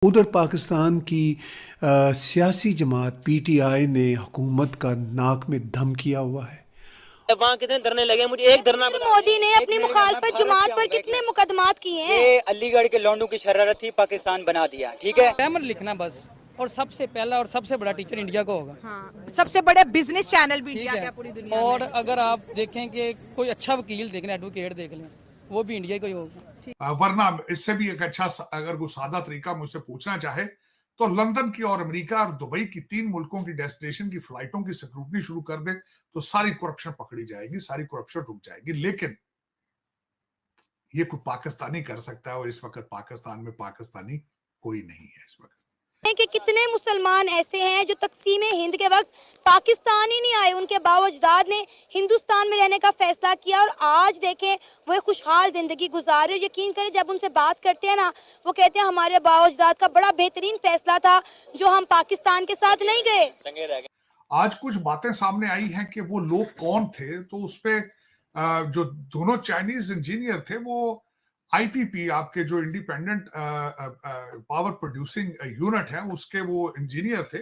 उधर पाकिस्तान की सियासी जमात पीटीआई ने हुकूमत का नाक में दम किया हुआ है। वहाँ कितने धरने लगे, मुझे एक धरना नरेंद्र बता मोदी दीजिए। ने अपनी मुखालफत जुमात पर कितने मुकदमात किए हैं। ये अलीगढ़ के लौंडू की शरारत थी, पाकिस्तान बना दिया, ठीक है। ग्रामर लिखना बस, और सबसे पहला और सबसे बड़ा टीचर इंडिया को होगा। हाँ, सबसे बड़े बिजनेस चैनल भी ठीक इंडिया है। का पूरी दुनिया और में। अगर आप देखें कि कोई अच्छा वकील देख लें, एडवोकेट देख लें, वो भी इंडिया का ही होगा। वरना इससे भी एक अच्छा अगर कोई सादा तरीका मुझसे पूछना चाहे तो लंदन की और अमेरिका और दुबई की 3 मुल्कों की डेस्टिनेशन की फ्लाइटों की स्क्रूटनी शुरू कर दे तो सारी करप्शन पकड़ी जाएगी, सारी करप्शन रुक जाएगी। लेकिन ये कोई पाकिस्तानी कर सकता है और इस वक्त पाकिस्तान में पाकिस्तानी कोई नहीं है इस वक्त। कि कितने मुसलमान ऐसे हैं जो तकसीम हिंद के वक्त पाकिस्तान ही नहीं आए, उनके बावजदाद ने हिंदुस्तान में रहने का फैसला किया और आज देखें वो एक खुशहाल जिंदगी गुजार रहे। यकीन करें जब उनसे बात करते हैं ना, वो कहते हैं हमारे बावजदाद का बड़ा बेहतरीन फैसला था जो हम पाकिस्तान के साथ नहीं गए। आज कुछ बातें सामने आई हैं कि वो लोग कौन थे, तो उसपे जो दोनों चाइनीज इंजीनियर थे वो आईपीपी, आपके जो इंडिपेंडेंट पावर प्रोड्यूसिंग यूनिट है, उसके वो इंजीनियर थे।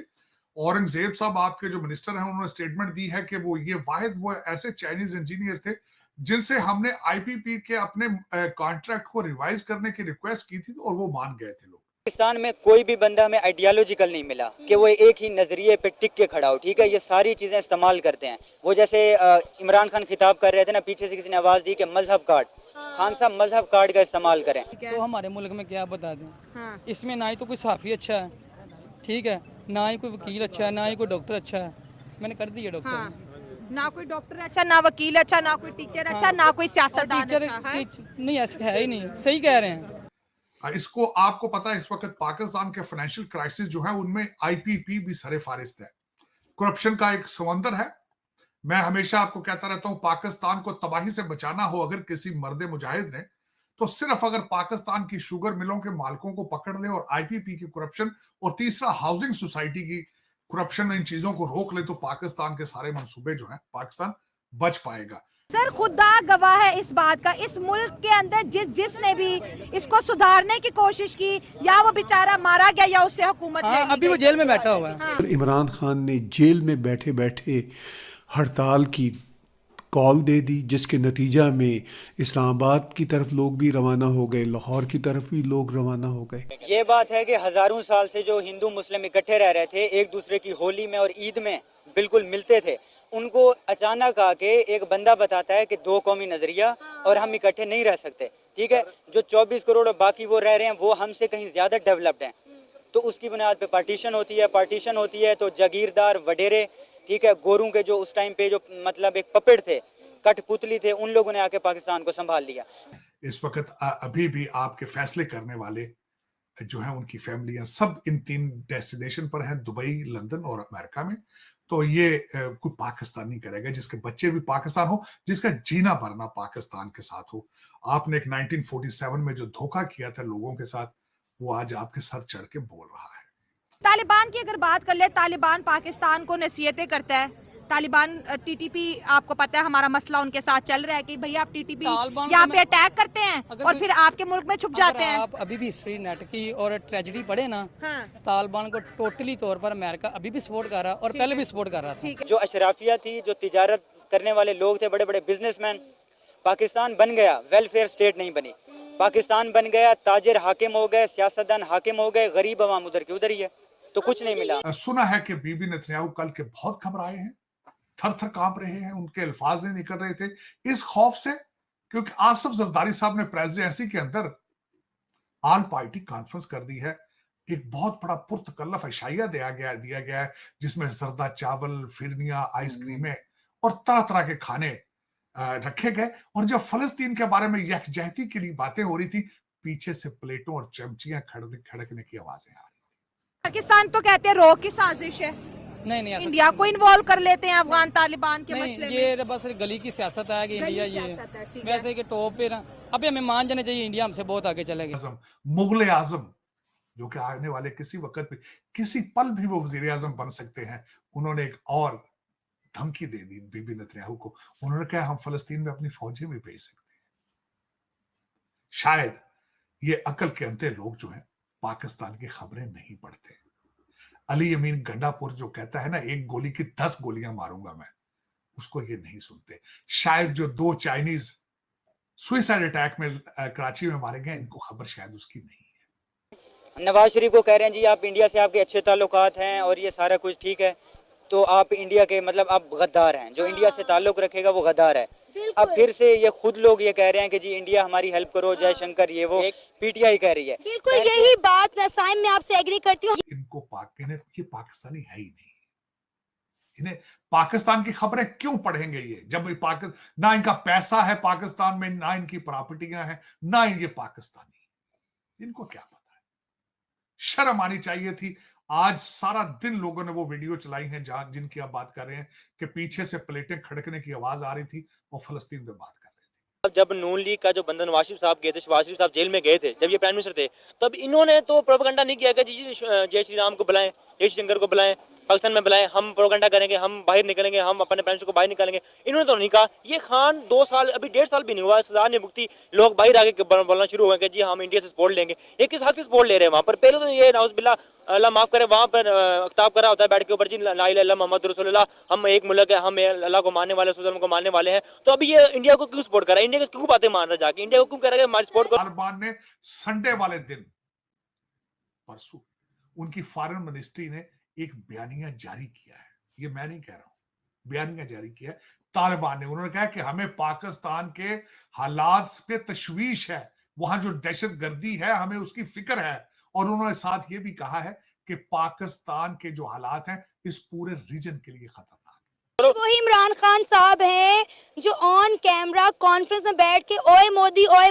औरंगजेब साहब आपके जो मिनिस्टर हैं, उन्होंने स्टेटमेंट दी है कि वो ऐसे चाइनीज इंजीनियर थे जिनसे हमने आईपीपी के अपने कॉन्ट्रैक्ट को रिवाइज करने की रिक्वेस्ट की थी और वो मान गए थे लोग। पाकिस्तान में कोई भी बंदा हमें आइडियोलॉजिकल नहीं मिला कि वो एक ही नजरिए पे टिक के खड़ा हो, ठीक है। ये सारी चीजें इस्तेमाल करते हैं। वो जैसे इमरान खान खिताब कर रहे थे ना, पीछे से किसी ने आवाज दी कि मजहब कार्ड, खान साहब मजहब कार्ड का इस्तेमाल करें। तो हमारे मुल्क में क्या बता दें, हाँ। इसमें ना ही तो कोई सहाफ़ी अच्छा है, ठीक है, ना ही कोई वकील अच्छा है, ना ही कोई डॉक्टर अच्छा है। मैंने कर दिया डॉक्टर। हाँ। ना कोई डॉक्टर अच्छा, ना वकील अच्छा, ना कोई टीचर अच्छा, ना कोई सियासतदान टीचर अच्छा है। नहीं, ऐसा है ही नहीं। सही कह रहे हैं। इसको आपको पता है, इस वक्त पाकिस्तान के फाइनेंशियल क्राइसिस जो है उनमें आईपीपी भी सरे फारिस्त है। करप्शन का एक समंदर है। मैं हमेशा आपको कहता रहता हूं, पाकिस्तान को तबाही से बचाना हो अगर किसी मर्दे मुजाहिद ने, तो सिर्फ अगर पाकिस्तान की शुगर मिलों के मालिकों को पकड़ ले और आईपीपी की करप्शन और तीसरा हाउसिंग सोसाइटी की करप्शन, इन चीजों को रोक ले तो पाकिस्तान के सारे मंसूबे जो हैं, पाकिस्तान बच पाएगा। सर खुदा गवाह है इस बात का, इस मुल्क के अंदर जिसने भी इसको सुधारने की कोशिश की, या वो बेचारा मारा गया या उससे हुकूमत ले ली अभी वो गई। जेल में बैठा हुआ है। हाँ। इमरान खान ने जेल में बैठे बैठे हड़ताल की कॉल दे दी, जिसके नतीजा में इस्लामाबाद की तरफ लोग भी रवाना हो गए, लाहौर की तरफ भी लोग रवाना हो गए। ये बात है कि हजारों साल से जो हिंदू मुस्लिम इकट्ठे रह रहे थे, एक दूसरे की होली में और ईद में बिल्कुल मिलते थे, उनको अचानक आके एक बंदा बताता है कि दो कौमी नजरिया और हम इकट्ठे नहीं रह सकते, ठीक है। जो 24 करोड़ बाकी वो रह रहे हैं, वो हमसे कहीं ज्यादा डेवलप्ड हैं, तो उसकी बुनियाद पे पार्टीशन होती है तो जागीरदार वडेरे, ठीक है, गोरों के जो उस टाइम पे जो मतलब एक पपेट थे, कठपुतली थे, उन लोगों ने आके पाकिस्तान को संभाल लिया। इस वक्त अभी भी आपके फैसले करने वाले जो हैं, उनकी फैमिलियां सब इन 3 डेस्टिनेशन पर हैं, दुबई, लंदन और अमेरिका में। तो ये कोई पाकिस्तानी करेगा जिसके बच्चे भी पाकिस्तान हो, जिसका जीना भरना पाकिस्तान के साथ हो। आपने एक 1947 में जो धोखा किया था लोगों के साथ, वो आज आपके सर चढ़ के बोल रहा है। तालिबान की अगर बात कर ले, तालिबान पाकिस्तान को नसीहतें करता है। तालिबान टीटीपी, आपको पता है हमारा मसला उनके साथ चल रहा है कि भैया आप टीटीपी यहाँ पे अटैक करते हैं और फिर आपके मुल्क में छुप जाते हैं। आप अभी भी हिस्ट्री नेट की और ट्रेजेडी पढ़े ना, हाँ। तालिबान को टोटली तौर पर अमेरिका अभी भी सपोर्ट कर रहा है और पहले भी सपोर्ट कर रहा था। जो अशराफिया थी, जो तिजारत करने वाले लोग थे, बड़े बड़े बिजनेसमैन, पाकिस्तान बन गया, वेलफेयर स्टेट नहीं बनी। पाकिस्तान बन गया, ताजिर हाकिम हो गए, सियासतदान हाकिम हो गए, गरीब अवाम उधर की उधर ही है, तो कुछ नहीं मिला। सुना है कि बीबी नेतन्याहू कल के बहुत घबराए हैं, थर थर कांप रहे हैं, उनके अल्फाज नहीं निकल रहे थे इस खौफ से, क्योंकि आसिफ जरदारी साहब ने प्रेसिडेंसी के अंदर आल पार्टी कॉन्फ्रेंस कर दी है। एक बहुत बड़ा पुरतकल्लफ अशाइया दिया गया है, जिसमें जर्दा चावल, फिरनियां, आइसक्रीमें और तरह तरह के खाने रखे गए। और जब फलस्तीन के बारे में यकजहती के लिए बातें हो रही थी, पीछे से प्लेटों और चमचियां खड़कने की आवाजें आ रही। पाकिस्तान तो कहते हैं रो की साजिश है, नहीं, इंडिया को इन्वॉल्व कर लेते हैं अफगान तालिबान के मसले में। ये बस गली की सियासत है कि इंडिया ये वैसे कि टॉप पे ना, अभी हमें मान जाने चाहिए इंडिया हमसे बहुत आगे चलेगा। मुगल आजम जो कि आने वाले किसी वक्त पे, किसी पल भी वो वजीर आजम बन सकते हैं, उन्होंने एक और धमकी दे दी बीबी नेतन्याहू को। उन्होंने कहा हम फलस्तीन में अपनी फौजें भी भेज सकते हैं। शायद ये अकल के अंते लोग जो हैं पाकिस्तान की खबरें नहीं पढ़ते। अली अमीन गंडापुर जो कहता है ना, एक गोली की 10 गोलियां मारूंगा मैं, उसको ये नहीं सुनते। शायद जो 2 चाइनीज सुइसाइड अटैक में कराची में मारे गए, इनको खबर शायद उसकी नहीं है। नवाज शरीफ को कह रहे हैं जी आप इंडिया से आपके अच्छे ताल्लुकात हैं और ये सारा कुछ ठीक है, तो आप इंडिया के मतलब आप गद्दार हैं, जो इंडिया से ताल्लुक रखेगा वो गद्दार है। अब फिर से ये खुद लोग ये कह रहे हैं कि जी इंडिया हमारी हेल्प करो, जयशंकर ये वो, पीटीआई कह रही है। बिल्कुल यही बात नसाइम मैं आपसे एग्री करती हूँ। इनको ये पाकिस्तानी है ही नहीं, इन्हें पाकिस्तान की खबरें क्यों पढ़ेंगे ये, जब ना इनका पैसा है पाकिस्तान में, ना इनकी प्रॉपर्टियां हैं, ना इनके पाकिस्तानी, इनको क्या पता है। शर्म आनी चाहिए थी। आज सारा दिन लोगों ने वो वीडियो चलाई है जहां जिनकी आप बात कर रहे हैं कि पीछे से प्लेटें खड़कने की आवाज आ रही थी और फलस्तीन पे बात कर रहे थे। जब नून लीग का जो बंदा नवाज शरीफ साहब गए थे, शहबाज शरीफ साहब जेल में गए थे, जब ये प्राइम मिनिस्टर थे, तब इन्होंने तो प्रोपेगेंडा नहीं किया कि जी जय श्री राम को बुलाएं, जय शंकर को बुलाएं, पाकिस्तान में बुलाएं, हम प्रोपेगेंडा करेंगे, हम बाहर निकलेंगे, हम अपने प्राइम मिनिस्टर को बाहर निकालेंगे। इन्होंने तो नहीं कहा। ये खान 2 साल, अभी 1.5 साल भी नहीं हुआ, सजा नहीं भुगती, लोग बाहर आके बोलना शुरू हो गए कि जी हम इंडिया से सपोर्ट लेंगे। ये किस हक से सपोर्ट ले रहे हैं वहाँ पर? पहले तो ये नाउज़ुबिल्लाह, अल्लाह माफ करे, वहाँ पर अख्ताब करा होता है बैठ के ऊपर, जी ला इलाहा इल्लल्लाह मोहम्मद रसूलुल्लाह, हम एक मुल्क है, हम अल्लाह को मानने वाले, रसूल को मानने वाले हैं। तो अभी ये इंडिया को क्यों सपोर्ट कर रहा है? इंडिया को क्यों बातें मान रहा है जाके? इंडिया को क्यों कह रहा है हमारी सपोर्ट करो? तालिबान ने संडे वाले दिन, परसों, उनकी फॉरेन मिनिस्ट्री ने एक बयानिया जारी किया है। ये मैं नहीं कह रहा हूं, बयानिया जारी किया है तालिबान ने। उन्होंने कहा कि हमें पाकिस्तान के हालात पे तशवीश है, वहां जो दहशतगर्दी है हमें उसकी फिक्र है। और उन्होंने साथ ये भी कहा है कि पाकिस्तान के जो हालात हैं इस पूरे रीजन के लिए खतरनाक। वो इमरान खान साहब हैं जो ऑन कैमरा कॉन्फ्रेंस में बैठ के ओए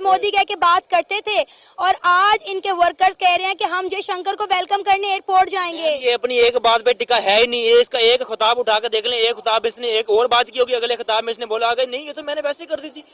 मोदी कह के बात करते थे, और आज इनके वर्कर्स कह रहे हैं कि हम जयशंकर को वेलकम करने एयरपोर्ट जाएंगे। ये अपनी एक बात पे टिका है ही नहीं। ये इसका एक खिताब उठा कर देख लें, एक खिताब इसने एक और बात की होगी, अगले खिताब में इसने बोला अगर नहीं ये तो मैंने वैसे ही कर दी थी,